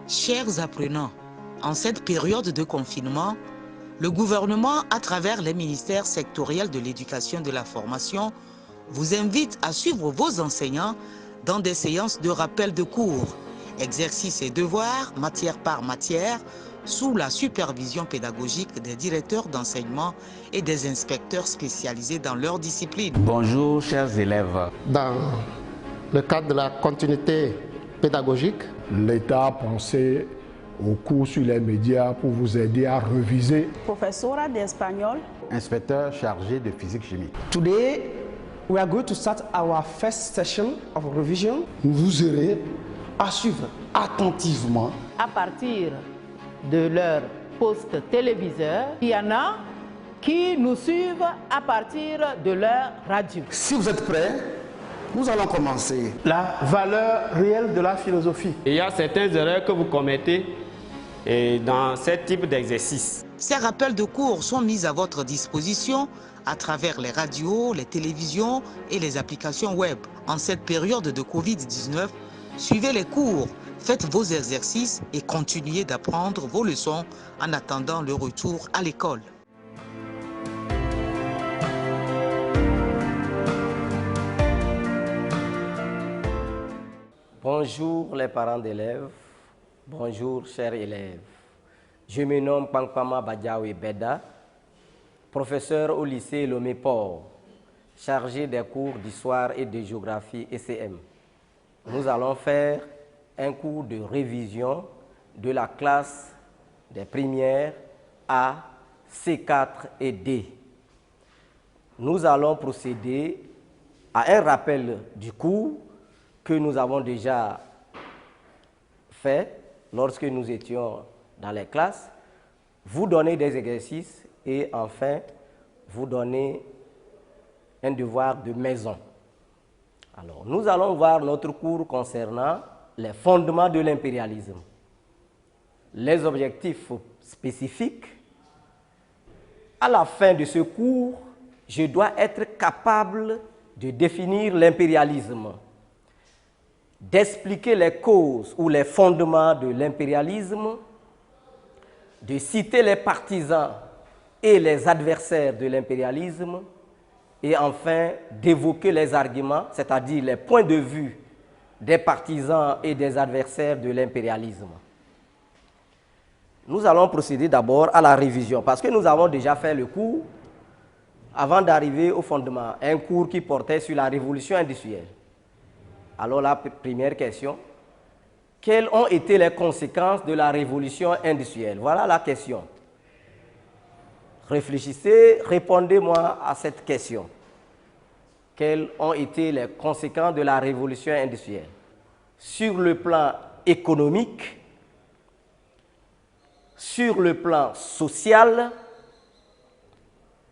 Chers apprenants, en cette période de confinement, le gouvernement, à travers les ministères sectoriels de l'éducation et de la formation, vous invite à suivre vos enseignants dans des séances de rappel de cours, exercices et devoirs, matière par matière, sous la supervision pédagogique des directeurs d'enseignement et des inspecteurs spécialisés dans leur discipline. Bonjour chers élèves. Dans le cadre de la continuité pédagogique, l'État a pensé au cours sur les médias pour vous aider à reviser. Professora d'espagnol. Inspecteur chargé de physique-chimie. Today, we are going to start our first session of revision. Vous aurez à suivre attentivement. À partir de leur poste téléviseur, il y en a qui nous suivent à partir de leur radio. Si vous êtes prêts, nous allons commencer. La valeur réelle de la philosophie. Il y a certaines erreurs que vous commettez dans ce type d'exercice. Ces rappels de cours sont mis à votre disposition à travers les radios, les télévisions et les applications web. En cette période de Covid-19, suivez les cours, faites vos exercices et continuez d'apprendre vos leçons en attendant le retour à l'école. Bonjour les parents d'élèves, bonjour chers élèves. Je me nomme Pankpama Badiaoui Beda, professeur au lycée Lomé-Port, chargé des cours d'histoire et de géographie ECM. Nous allons faire un cours de révision de la classe des premières A, C4 et D. Nous allons procéder à un rappel du cours que nous avons déjà fait lorsque nous étions dans les classes, vous donner des exercices et enfin vous donner un devoir de maison. Alors, nous allons voir notre cours concernant les fondements de l'impérialisme, les objectifs spécifiques. À la fin de ce cours, je dois être capable de définir l'impérialisme, d'expliquer les causes ou les fondements de l'impérialisme, de citer les partisans et les adversaires de l'impérialisme, et enfin d'évoquer les arguments, c'est-à-dire les points de vue des partisans et des adversaires de l'impérialisme. Nous allons procéder d'abord à la révision, parce que nous avons déjà fait le cours avant d'arriver au fondement, un cours qui portait sur la révolution industrielle. Alors la première question, quelles ont été les conséquences de la révolution industrielle? Voilà la question. Réfléchissez, répondez-moi à cette question. Quelles ont été les conséquences de la révolution industrielle? Sur le plan économique, sur le plan social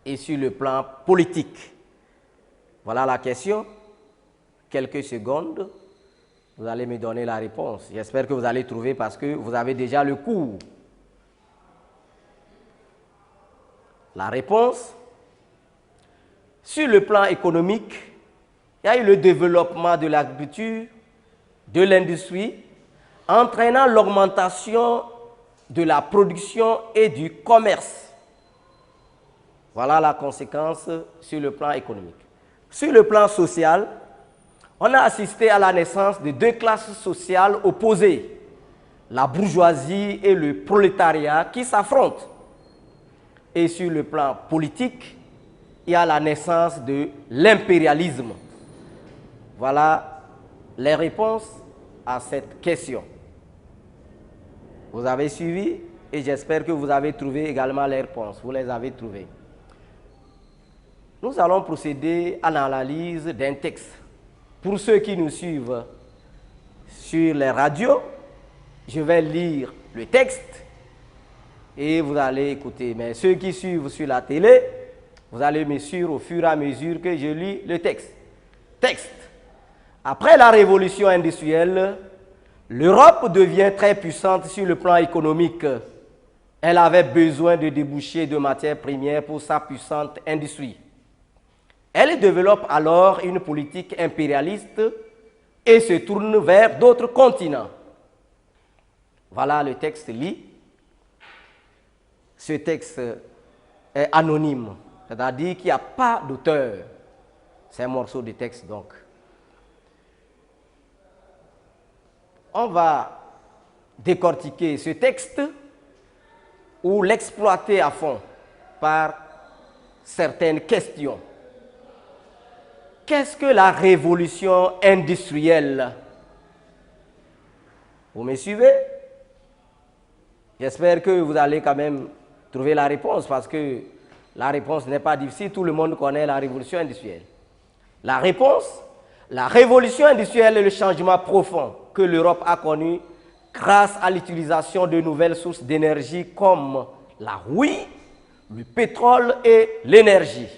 et sur le plan politique. Voilà la question. Quelques secondes, vous allez me donner la réponse. J'espère que vous allez trouver parce que vous avez déjà le cours. La réponse, sur le plan économique, il y a eu le développement de l'agriculture, de l'industrie, entraînant l'augmentation de la production et du commerce. Voilà la conséquence sur le plan économique. Sur le plan social, on a assisté à la naissance de deux classes sociales opposées, la bourgeoisie et le prolétariat qui s'affrontent. Et sur le plan politique, il y a la naissance de l'impérialisme. Voilà les réponses à cette question. Vous avez suivi et j'espère que vous avez trouvé également les réponses. Vous les avez trouvées. Nous allons procéder à l'analyse d'un texte. Pour ceux qui nous suivent sur les radios, je vais lire le texte et vous allez écouter. Mais ceux qui suivent sur la télé, vous allez me suivre au fur et à mesure que je lis le texte. Texte. Après la révolution industrielle, l'Europe devient très puissante sur le plan économique. Elle avait besoin de débouchés de matières premières pour sa puissante industrie. Elle développe alors une politique impérialiste et se tourne vers d'autres continents. Voilà, le texte lit. Ce texte est anonyme, c'est-à-dire qu'il n'y a pas d'auteur. C'est un morceau de texte, donc. On va décortiquer ce texte ou l'exploiter à fond par certaines questions. Qu'est-ce que la révolution industrielle? Vous me suivez? J'espère que vous allez quand même trouver la réponse, parce que la réponse n'est pas difficile, tout le monde connaît la révolution industrielle. La réponse, la révolution industrielle est le changement profond que l'Europe a connu grâce à l'utilisation de nouvelles sources d'énergie comme la rouille, le pétrole et l'énergie.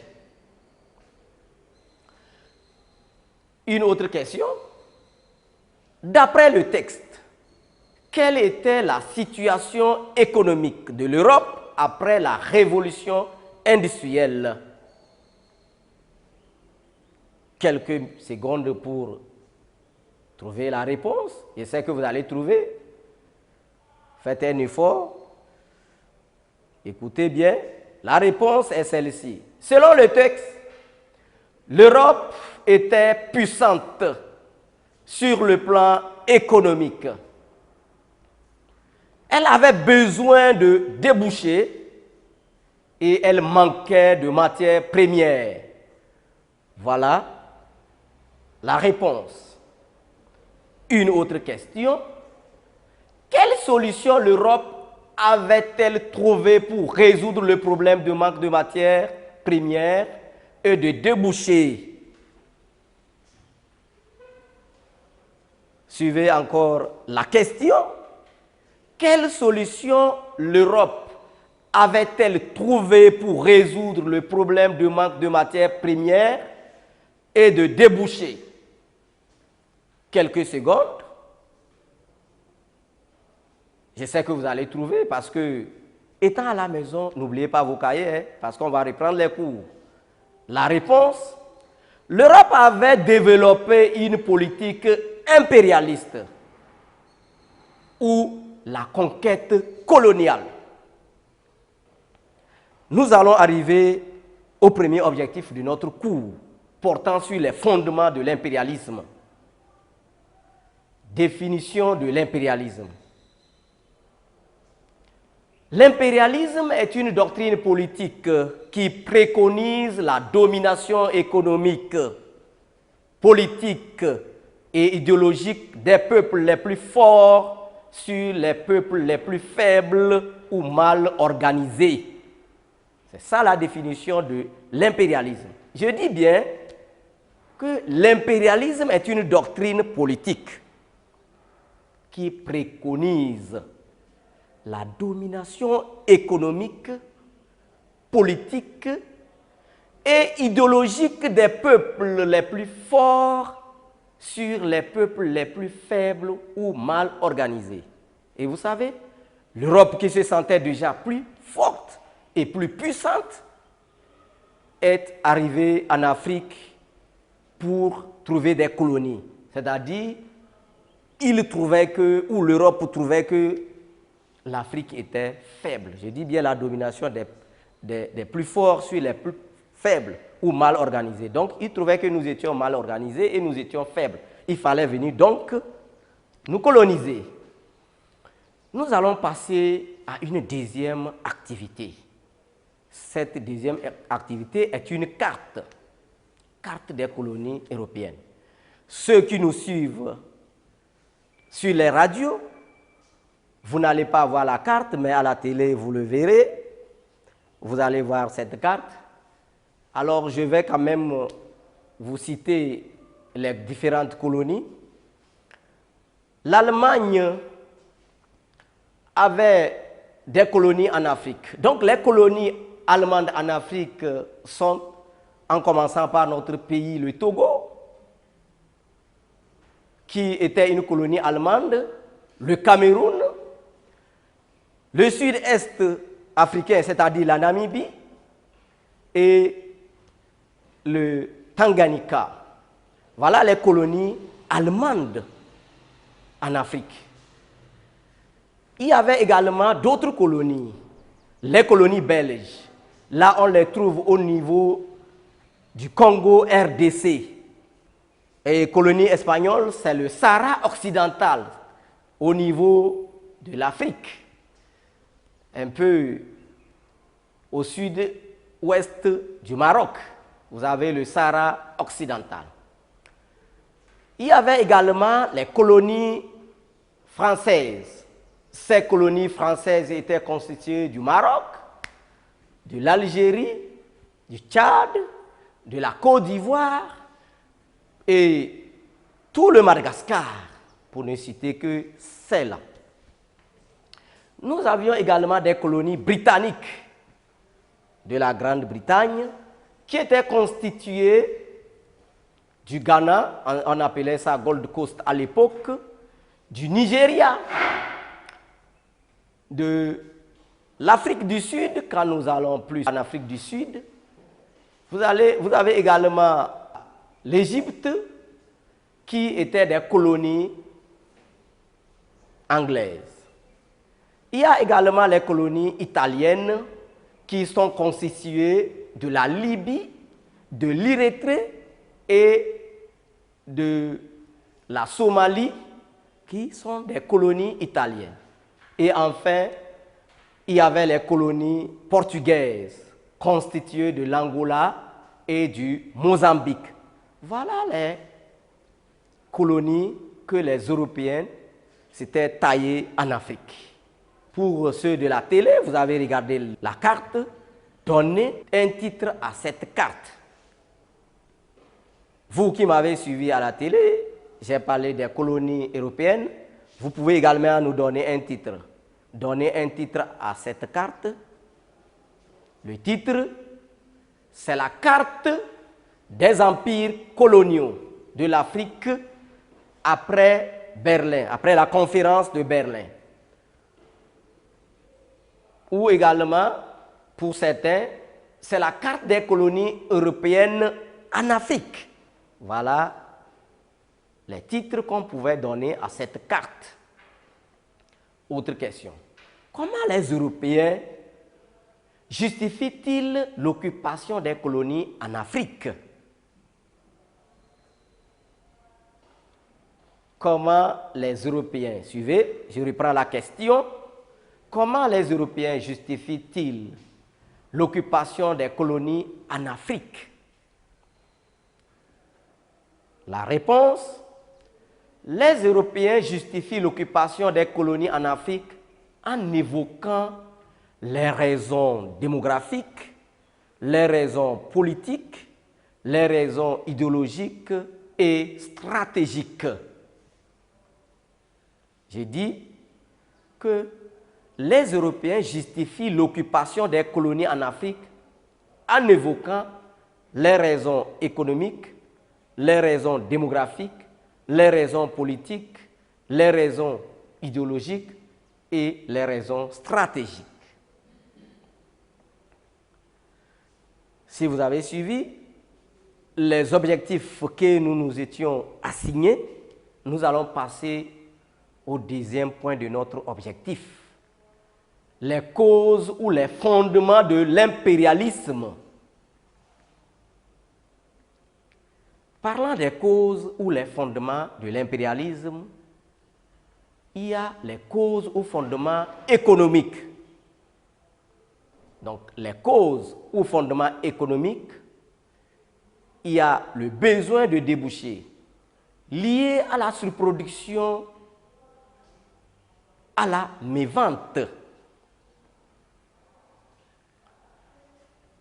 Une autre question. D'après le texte, quelle était la situation économique de l'Europe après la révolution industrielle? Quelques secondes pour trouver la réponse. Je sais que vous allez trouver. Faites un effort. Écoutez bien. La réponse est celle-ci. Selon le texte, l'Europe était puissante sur le plan économique. Elle avait besoin de débouchés et elle manquait de matières premières. Voilà la réponse. Une autre question. Quelle solution l'Europe avait-elle trouvé pour résoudre le problème de manque de matières premières et de débouchés? Suivez encore la question. Quelle solution l'Europe avait-elle trouvé pour résoudre le problème de manque de matières premières et de débouchés? Quelques secondes. Je sais que vous allez trouver parce que, étant à la maison, n'oubliez pas vos cahiers, parce qu'on va reprendre les cours. La réponse, l'Europe avait développé une politique impérialiste ou la conquête coloniale. Nous allons arriver au premier objectif de notre cours, portant sur les fondements de l'impérialisme. Définition de l'impérialisme. L'impérialisme est une doctrine politique qui préconise la domination économique, politique et idéologique des peuples les plus forts sur les peuples les plus faibles ou mal organisés. C'est ça la définition de l'impérialisme. Je dis bien que l'impérialisme est une doctrine politique qui préconise la domination économique, politique et idéologique des peuples les plus forts sur les peuples les plus faibles ou mal organisés. Et vous savez, l'Europe qui se sentait déjà plus forte et plus puissante est arrivée en Afrique pour trouver des colonies. C'est-à-dire, l'Europe trouvait que l'Afrique était faible. Je dis bien la domination des plus forts sur les plus faibles ou mal organisés. Donc, ils trouvaient que nous étions mal organisés et nous étions faibles. Il fallait venir donc nous coloniser. Nous allons passer à une deuxième activité. Cette deuxième activité est une carte des colonies européennes. Ceux qui nous suivent sur les radios, vous n'allez pas voir la carte, mais à la télé, vous le verrez. Vous allez voir cette carte. Alors, je vais quand même vous citer les différentes colonies. L'Allemagne avait des colonies en Afrique. Donc, les colonies allemandes en Afrique sont, en commençant par notre pays, le Togo, qui était une colonie allemande, le Cameroun, le sud-est africain, c'est-à-dire la Namibie, et le Tanganyika. Voilà les colonies allemandes en Afrique. Il y avait également d'autres colonies, les colonies belges. Là, on les trouve au niveau du Congo RDC. Et colonie espagnole, c'est le Sahara occidental, au niveau de l'Afrique, un peu au sud-ouest du Maroc. Vous avez le Sahara occidental. Il y avait également les colonies françaises. Ces colonies françaises étaient constituées du Maroc, de l'Algérie, du Tchad, de la Côte d'Ivoire et tout le Madagascar, pour ne citer que celles-là. Nous avions également des colonies britanniques de la Grande-Bretagne qui étaient constituées du Ghana, on appelait ça Gold Coast à l'époque, du Nigeria, de l'Afrique du Sud, quand nous allons plus en Afrique du Sud. Vous avez également l'Égypte, qui était des colonies anglaises. Il y a également les colonies italiennes qui sont constituées de la Libye, de l'Érythrée et de la Somalie, qui sont des colonies italiennes. Et enfin, il y avait les colonies portugaises, constituées de l'Angola et du Mozambique. Voilà les colonies que les Européens s'étaient taillées en Afrique. Pour ceux de la télé, vous avez regardé la carte, donnez un titre à cette carte. Vous qui m'avez suivi à la télé, j'ai parlé des colonies européennes, vous pouvez également nous donner un titre. Donnez un titre à cette carte. Le titre, c'est la carte des empires coloniaux de l'Afrique après Berlin, après la conférence de Berlin. Ou également, pour certains, c'est la carte des colonies européennes en Afrique. Voilà les titres qu'on pouvait donner à cette carte. Autre question. Comment les Européens justifient-ils l'occupation des colonies en Afrique? Comment les Européens, suivez, je reprends la question, comment les Européens justifient-ils l'occupation des colonies en Afrique? La réponse, les Européens justifient l'occupation des colonies en Afrique en évoquant les raisons démographiques, les raisons politiques, les raisons idéologiques et stratégiques. J'ai dit que les Européens justifient l'occupation des colonies en Afrique en évoquant les raisons économiques, les raisons démographiques, les raisons politiques, les raisons idéologiques et les raisons stratégiques. Si vous avez suivi les objectifs que nous nous étions assignés, nous allons passer au deuxième point de notre objectif. Les causes ou les fondements de l'impérialisme. Parlant des causes ou les fondements de l'impérialisme, il y a les causes ou fondements économiques. Donc, les causes ou fondements économiques, il y a le besoin de débouchés lié à la surproduction, à la mévente.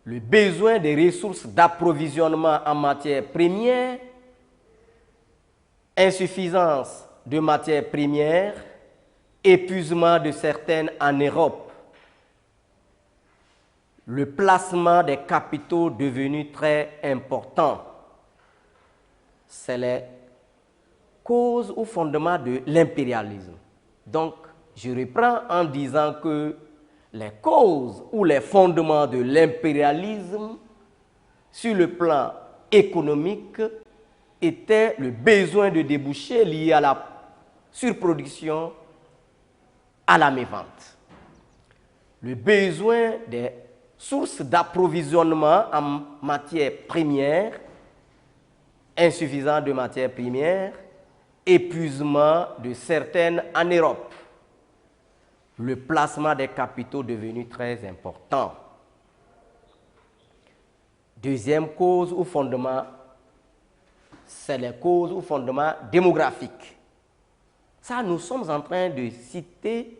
Le besoin des ressources d'approvisionnement en matières premières, insuffisance de matières premières, épuisement de certaines en Europe, le placement des capitaux devenu très important. C'est les causes ou fondements de l'impérialisme. Donc, je reprends en disant que les causes ou les fondements de l'impérialisme sur le plan économique étaient le besoin de débouchés lié à la surproduction à la mévente. Le besoin des sources d'approvisionnement en matières premières, insuffisance de matières premières, épuisement de certaines en Europe, le placement des capitaux devenu très important. Deuxième cause ou fondement, c'est les causes ou fondements démographiques. Ça, nous sommes en train de citer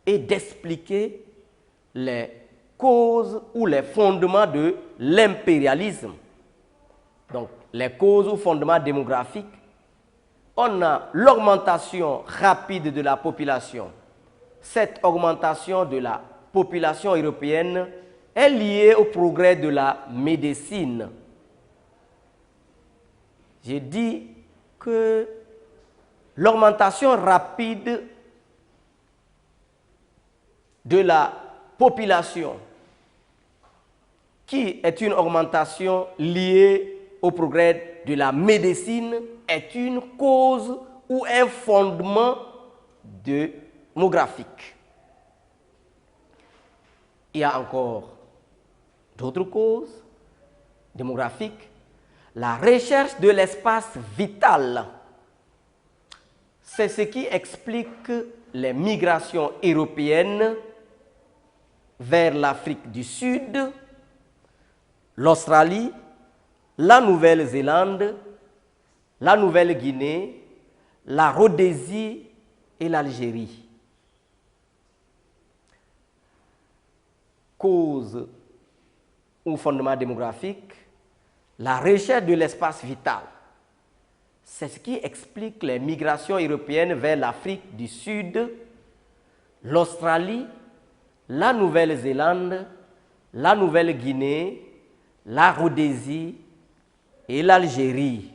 et d'expliquer les causes ou les fondements de l'impérialisme. Donc, les causes ou fondements démographiques, on a l'augmentation rapide de la population. Cette augmentation de la population européenne est liée au progrès de la médecine. J'ai dit que l'augmentation rapide de la population, qui est une augmentation liée au progrès de la médecine, est une cause ou un fondement démographique. Il y a encore d'autres causes démographiques. La recherche de l'espace vital, c'est ce qui explique les migrations européennes vers l'Afrique du Sud, l'Australie, la Nouvelle-Zélande, la Nouvelle-Guinée, la Rhodésie et l'Algérie. Cause ou fondement démographique, la recherche de l'espace vital. C'est ce qui explique les migrations européennes vers l'Afrique du Sud, l'Australie, la Nouvelle-Zélande, la Nouvelle-Guinée, la Rhodésie et l'Algérie.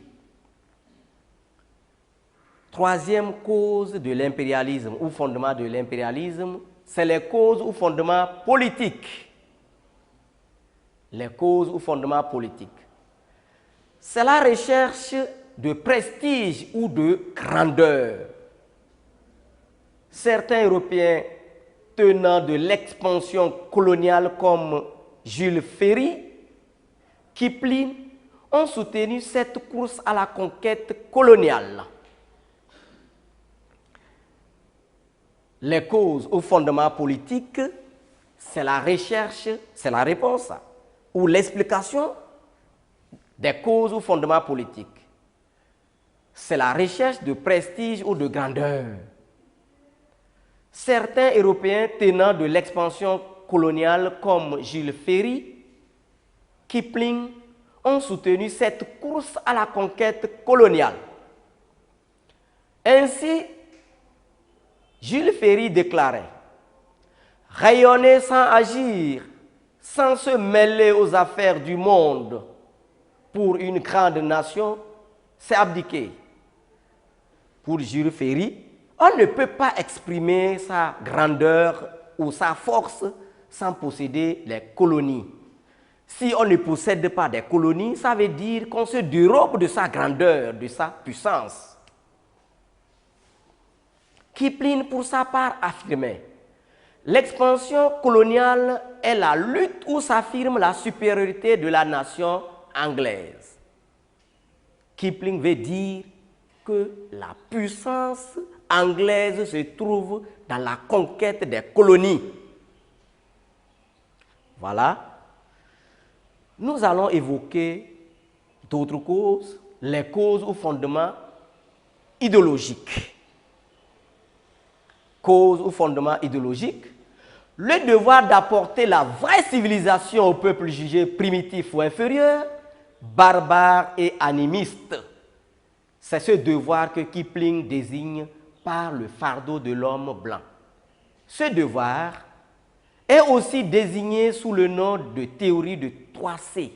Troisième cause de l'impérialisme ou fondement de l'impérialisme, c'est les causes ou fondements politiques. Les causes ou fondements politiques. C'est la recherche de prestige ou de grandeur. Certains Européens tenant de l'expansion coloniale comme Jules Ferry, Kipling, ont soutenu cette course à la conquête coloniale. Les causes ou fondements politiques, c'est la recherche, c'est la réponse ou l'explication des causes ou fondements politiques. C'est la recherche de prestige ou de grandeur. Certains Européens tenant de l'expansion coloniale comme Jules Ferry, Kipling, ont soutenu cette course à la conquête coloniale. Ainsi, Jules Ferry déclarait « Rayonner sans agir, sans se mêler aux affaires du monde, pour une grande nation, c'est abdiquer. » Pour Jules Ferry, on ne peut pas exprimer sa grandeur ou sa force sans posséder les colonies. Si on ne possède pas des colonies, ça veut dire qu'on se dérobe de sa grandeur, de sa puissance. Kipling, pour sa part, affirmait « L'expansion coloniale est la lutte où s'affirme la supériorité de la nation anglaise. » Kipling veut dire que la puissance anglaise se trouve dans la conquête des colonies. Voilà. Nous allons évoquer d'autres causes, les causes ou fondements idéologiques. Cause ou fondement idéologique, le devoir d'apporter la vraie civilisation au peuple jugé primitif ou inférieur, barbare et animiste. C'est ce devoir que Kipling désigne par le fardeau de l'homme blanc. Ce devoir est aussi désigné sous le nom de théorie de 3C.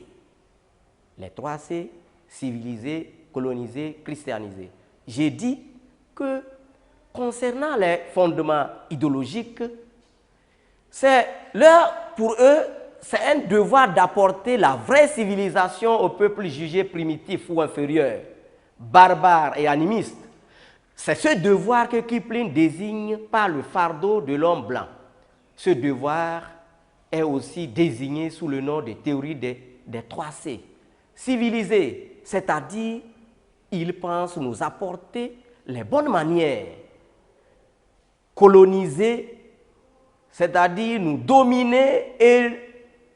Les 3C, civilisés, colonisés, christianisés. J'ai dit que concernant les fondements idéologiques, pour eux, c'est un devoir d'apporter la vraie civilisation au peuple jugé primitif ou inférieur, barbare et animiste. C'est ce devoir que Kipling désigne par le fardeau de l'homme blanc. Ce devoir est aussi désigné sous le nom de théorie des 3C. Civiliser, c'est-à-dire, il pense nous apporter les bonnes manières. Coloniser, c'est-à-dire nous dominer et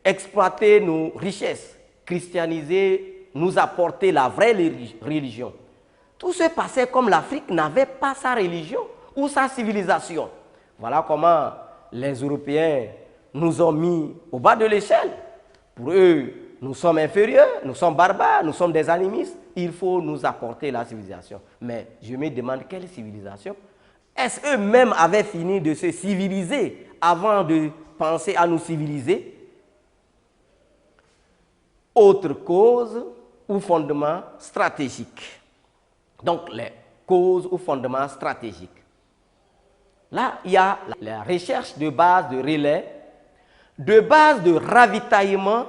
exploiter nos richesses. Christianiser, nous apporter la vraie religion. Tout se passait comme l'Afrique n'avait pas sa religion ou sa civilisation. Voilà comment les Européens nous ont mis au bas de l'échelle. Pour eux, nous sommes inférieurs, nous sommes barbares, nous sommes des animistes. Il faut nous apporter la civilisation. Mais je me demande quelle civilisation? Est-ce qu'eux-mêmes avaient fini de se civiliser avant de penser à nous civiliser? Autre cause ou fondement stratégique. Donc, les causes ou fondements stratégiques. Là, il y a la recherche de bases de relais, de bases de ravitaillement,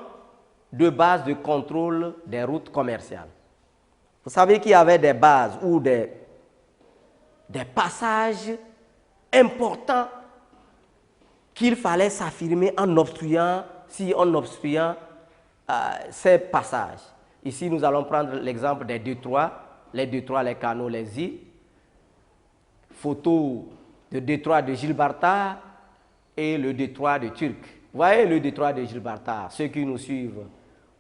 de bases de contrôle des routes commerciales. Vous savez qu'il y avait des bases ou des passages importants qu'il fallait s'affirmer en obstruant, ces passages. Ici, nous allons prendre l'exemple des détroits, les canaux, les îles. Photo de détroit de Gibraltar et le détroit de Turc. Vous voyez le détroit de Gibraltar, ceux qui nous suivent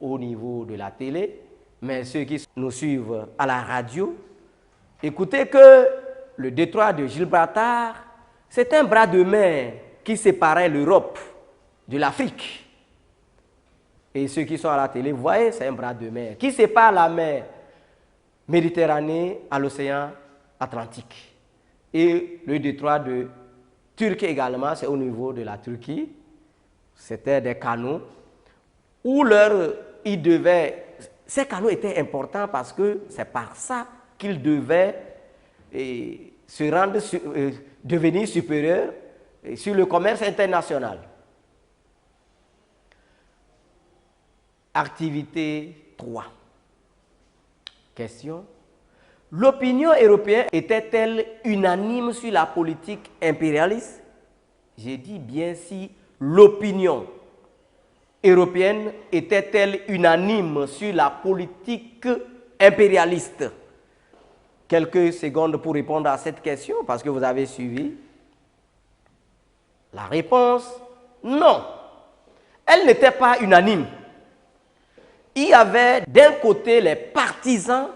au niveau de la télé, mais ceux qui nous suivent à la radio, écoutez que le détroit de Gibraltar, c'est un bras de mer qui séparait l'Europe de l'Afrique. Et ceux qui sont à la télé, vous voyez, c'est un bras de mer qui sépare la mer Méditerranée à l'océan Atlantique. Et le détroit de Turquie également, c'est au niveau de la Turquie. C'était des canaux où ces canaux étaient importants parce que c'est par ça qu'ils devaient devenir supérieurs sur le commerce international. Activité 3. Question. L'opinion européenne était-elle unanime sur la politique impérialiste? J'ai dit bien si l'opinion européenne était-elle unanime sur la politique impérialiste? Quelques secondes pour répondre à cette question parce que vous avez suivi. La réponse, non. Elle n'était pas unanime. Il y avait d'un côté les partisans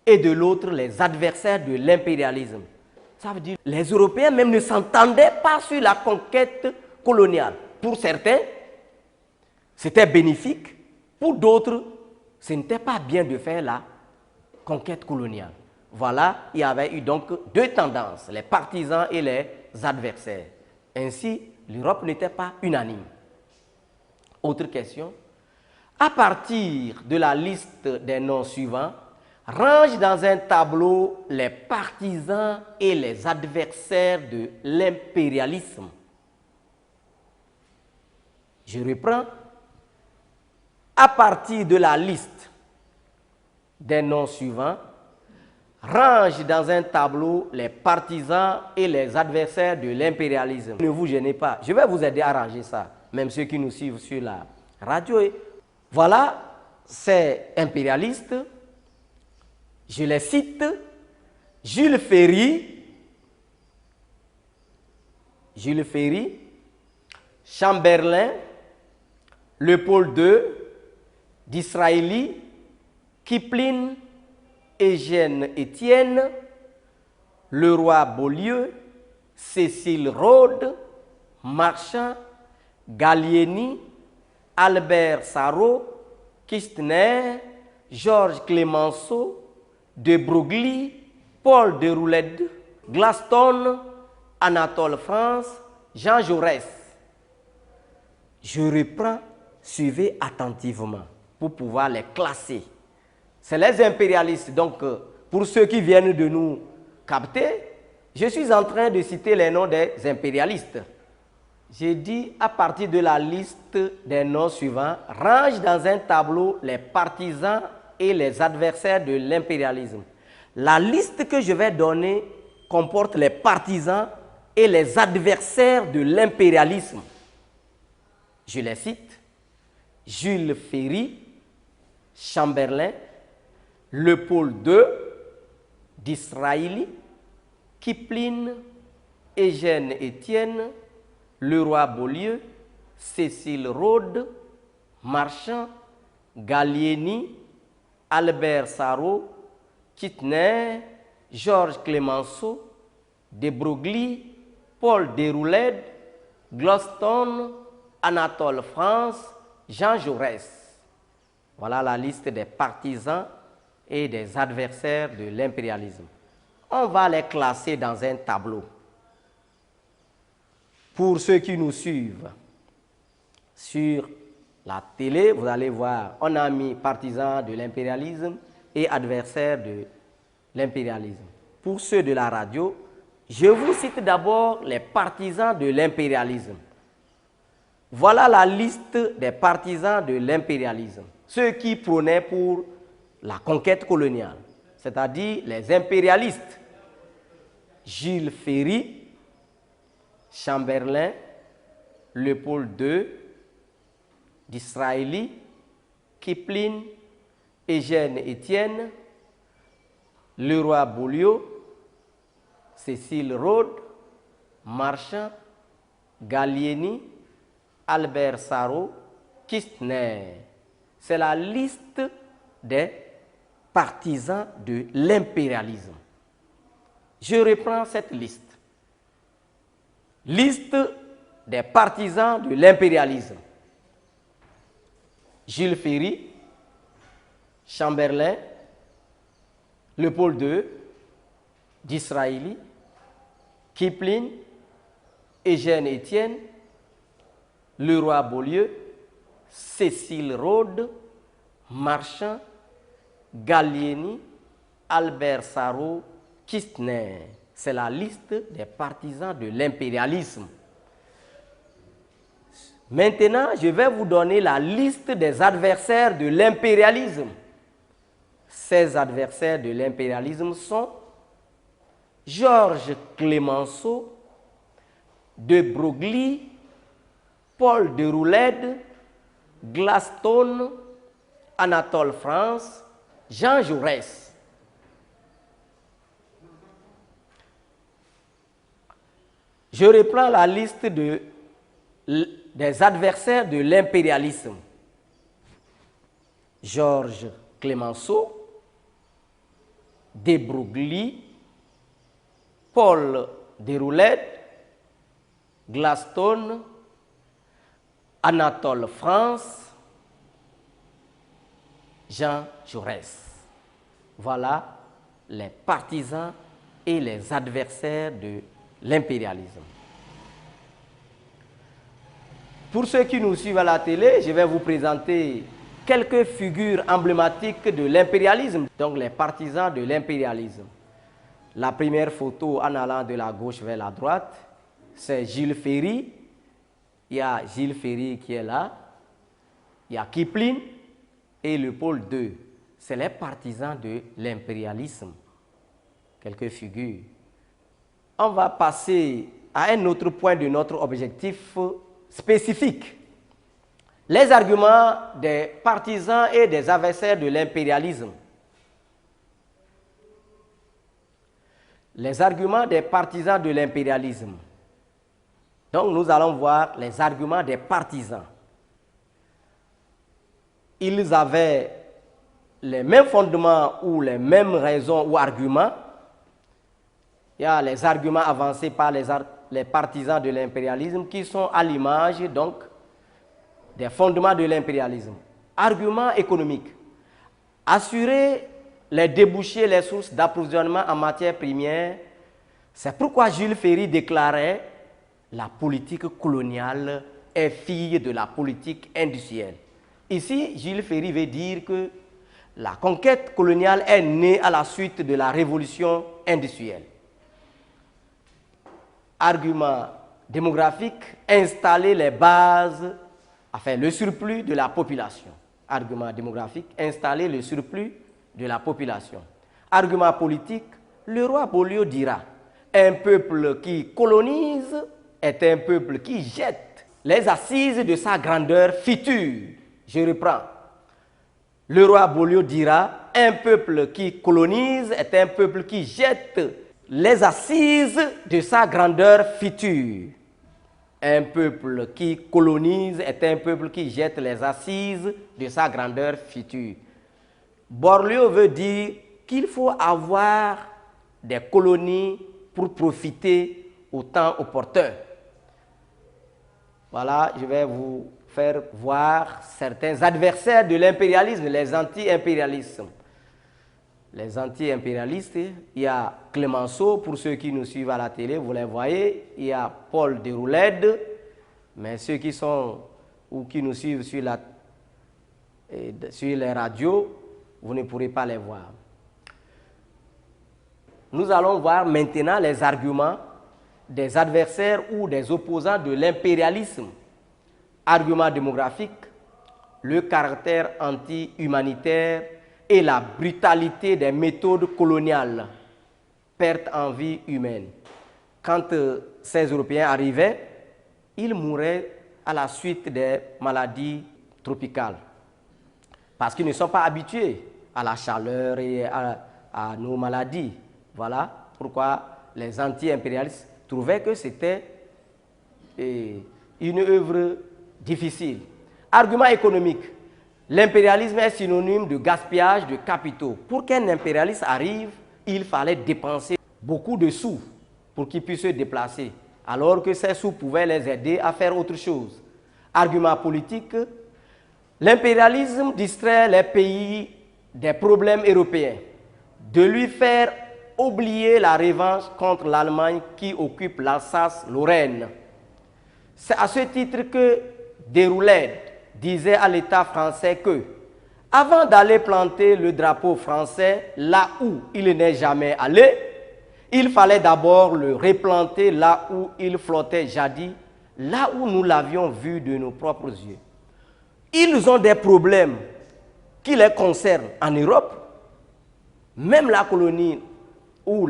et de l'autre les adversaires de l'impérialisme. Ça veut dire que les Européens même ne s'entendaient pas sur la conquête coloniale. Pour certains, c'était bénéfique. Pour d'autres, ce n'était pas bien de faire la conquête coloniale. Voilà, il y avait eu donc deux tendances, les partisans et les adversaires. Ainsi, l'Europe n'était pas unanime. Autre question. À partir de la liste des noms suivants, range dans un tableau les partisans et les adversaires de l'impérialisme. Je reprends. À partir de la liste des noms suivants, range dans un tableau les partisans et les adversaires de l'impérialisme. Ne vous gênez pas, je vais vous aider à ranger ça, même ceux qui nous suivent sur la radio. Voilà, ces impérialistes, je les cite, Jules Ferry, Chamberlain, Léopold II, Disraeli, Kipling, Eugène Étienne, Leroy Beaulieu, Cécile Rhodes, Marchand, Gallieni, Albert Sarraut, Kistner, Georges Clemenceau, de Broglie, Paul Déroulède, Gladstone, Anatole France, Jean Jaurès. Je reprends, suivez attentivement pour pouvoir les classer. C'est les impérialistes. Donc, pour ceux qui viennent de nous capter, je suis en train de citer les noms des impérialistes. J'ai dit à partir de la liste des noms suivants, range dans un tableau les partisans et les adversaires de l'impérialisme. La liste que je vais donner comporte les partisans et les adversaires de l'impérialisme. Je les cite: Jules Ferry, Chamberlain, Léopold II, Disraeli, Kipling, Eugène Étienne, Leroy-Beaulieu, Cécile Rhodes, Marchand, Gallieni, Albert Sarraut, Kittner, Georges Clemenceau, de Broglie, Paul Déroulède, Gladstone, Anatole France, Jean Jaurès. Voilà la liste des partisans et des adversaires de l'impérialisme. On va les classer dans un tableau. Pour ceux qui nous suivent sur la télé, vous allez voir, on a mis partisans de l'impérialisme et adversaires de l'impérialisme. Pour ceux de la radio, je vous cite d'abord les partisans de l'impérialisme. Voilà la liste des partisans de l'impérialisme. Ceux qui prônaient pour la conquête coloniale, c'est-à-dire les impérialistes. Jules Ferry, Chamberlain, Léopold II, Disraeli, Kipling, Eugène Étienne, Leroy-Beaulieu, Cécile Rhodes, Marchand, Gallieni, Albert Sarraut, Kistner. C'est la liste des partisans de l'impérialisme. Je reprends cette liste. Liste des partisans de l'impérialisme. Jules Ferry, Chamberlain, Léopold II, Disraeli, Kipling, Eugène Étienne, Leroy-Beaulieu, Cécile Rhodes, Marchand, Gallieni, Albert Sarraut, Kistner. C'est la liste des partisans de l'impérialisme. Maintenant, je vais vous donner la liste des adversaires de l'impérialisme. Ces adversaires de l'impérialisme sont Georges Clemenceau, de Broglie, Paul Déroulède, Gladstone, Anatole France, Jean Jaurès. Je reprends la liste des adversaires de l'impérialisme. Georges Clemenceau, de Broglie, Paul Déroulède, Gladstone, Anatole France, Jean Jaurès. Voilà les partisans et les adversaires de l'impérialisme. Pour ceux qui nous suivent à la télé, je vais vous présenter quelques figures emblématiques de l'impérialisme, donc les partisans de l'impérialisme. La première photo en allant de la gauche vers la droite, c'est Jules Ferry. Il y a Jules Ferry qui est là. Il y a Kipling et Léopold II. C'est les partisans de l'impérialisme. Quelques figures. On va passer à un autre point de notre objectif spécifique. Les arguments des partisans et des adversaires de l'impérialisme. Les arguments des partisans de l'impérialisme. Donc nous allons voir les arguments des partisans. Ils avaient les mêmes fondements ou les mêmes raisons ou arguments. Il y a les arguments avancés par les partisans de l'impérialisme qui sont à l'image donc des fondements de l'impérialisme. Arguments économiques. Assurer les débouchés, les sources d'approvisionnement en matières premières. C'est pourquoi Jules Ferry déclarait la politique coloniale est fille de la politique industrielle. Ici, Jules Ferry veut dire que la conquête coloniale est née à la suite de la révolution industrielle. Argument démographique, installer les bases, enfin le surplus de la population. Argument démographique, installer le surplus de la population. Argument politique, Leroy-Beaulieu dira, Un peuple qui colonise est un peuple qui jette les assises de sa grandeur future. Je reprends. Le roi Beaulieu dira, un peuple qui colonise est un peuple qui jette les assises de sa grandeur future. Un peuple qui colonise est un peuple qui jette les assises de sa grandeur future. Beaulieu veut dire qu'il faut avoir des colonies pour profiter au temps opportun. Voilà, je vais vous faire voir certains adversaires de l'impérialisme, les anti-impérialistes. Les anti-impérialistes, il y a Clemenceau, pour ceux qui nous suivent à la télé, vous les voyez, il y a Paul Déroulède, mais ceux qui sont ou qui nous suivent sur les radios, vous ne pourrez pas les voir. Nous allons voir maintenant les arguments des adversaires ou des opposants de l'impérialisme. Argument démographique, le caractère anti-humanitaire et la brutalité des méthodes coloniales, perte en vie humaine. Quand ces Européens arrivaient, ils mouraient à la suite des maladies tropicales parce qu'ils ne sont pas habitués à la chaleur et à nos maladies. Voilà pourquoi les anti-impérialistes trouvaient que c'était une œuvre difficile. Argument économique. L'impérialisme est synonyme de gaspillage de capitaux. Pour qu'un impérialiste arrive, il fallait dépenser beaucoup de sous pour qu'il puisse se déplacer, alors que ces sous pouvaient les aider à faire autre chose. Argument politique. L'impérialisme distrait les pays des problèmes européens, de lui faire oublier la revanche contre l'Allemagne qui occupe l'Alsace-Lorraine. C'est à ce titre que Déroulède disait à l'État français que, avant d'aller planter le drapeau français là où il n'est jamais allé, il fallait d'abord le replanter là où il flottait jadis, là où nous l'avions vu de nos propres yeux. Ils ont des problèmes qui les concernent en Europe, même la colonie ou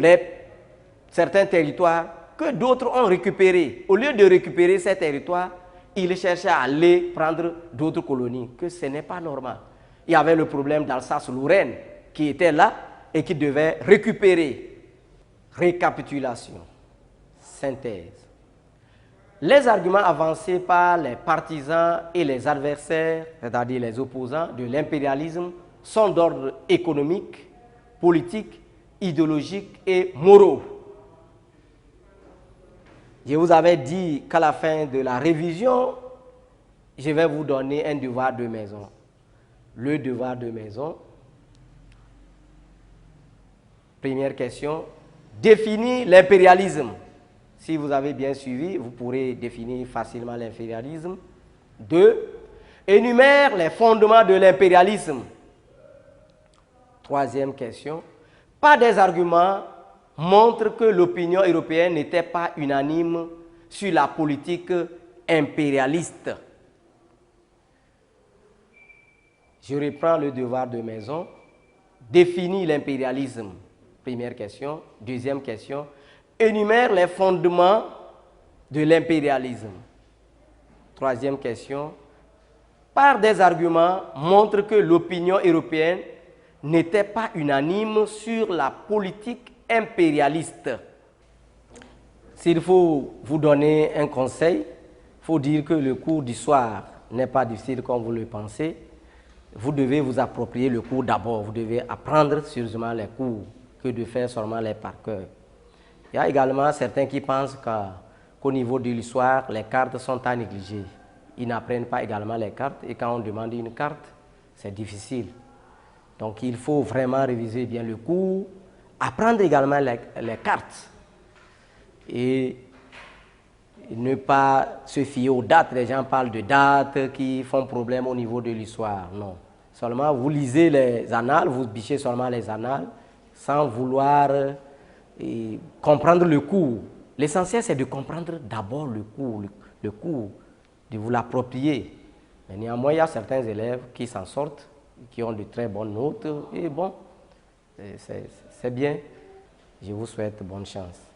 certains territoires que d'autres ont récupérés. Au lieu de récupérer ces territoires, ils cherchaient à aller prendre d'autres colonies, que ce n'est pas normal. Il y avait le problème d'Alsace-Lorraine qui était là et qui devait récupérer. Récapitulation, synthèse. Les arguments avancés par les partisans et les adversaires, c'est-à-dire les opposants de l'impérialisme, sont d'ordre économique, politique, idéologique et moraux. Je vous avais dit qu'à la fin de la révision, je vais vous donner un devoir de maison. Le devoir de maison. Première question, définir l'impérialisme. Si vous avez bien suivi, vous pourrez définir facilement l'impérialisme. 2. Énumère les fondements de l'impérialisme. Troisième question. Pas des arguments montrent que l'opinion européenne n'était pas unanime sur la politique impérialiste. Je reprends le devoir de maison. Définir l'impérialisme. Première question. Deuxième question. Énumère les fondements de l'impérialisme. Troisième question. Par des arguments montre que l'opinion européenne n'était pas unanime sur la politique impérialiste. S'il faut vous donner un conseil, il faut dire que le cours du soir n'est pas difficile comme vous le pensez. Vous devez vous approprier le cours d'abord. Vous devez apprendre sérieusement les cours que de faire seulement les par cœur. Il y a également certains qui pensent qu'au niveau de l'histoire, les cartes sont à négliger. Ils n'apprennent pas également les cartes et quand on demande une carte, c'est difficile. Donc il faut vraiment réviser bien le cours, apprendre également les cartes et ne pas se fier aux dates. Les gens parlent de dates qui font problème au niveau de l'histoire. Non. Seulement vous lisez les annales, vous bichez seulement les annales sans vouloir comprendre le cours. L'essentiel, c'est de comprendre d'abord le cours, de vous l'approprier. Mais néanmoins, il y a certains élèves qui s'en sortent, qui ont de très bonnes notes. Et bon, c'est bien. Je vous souhaite bonne chance.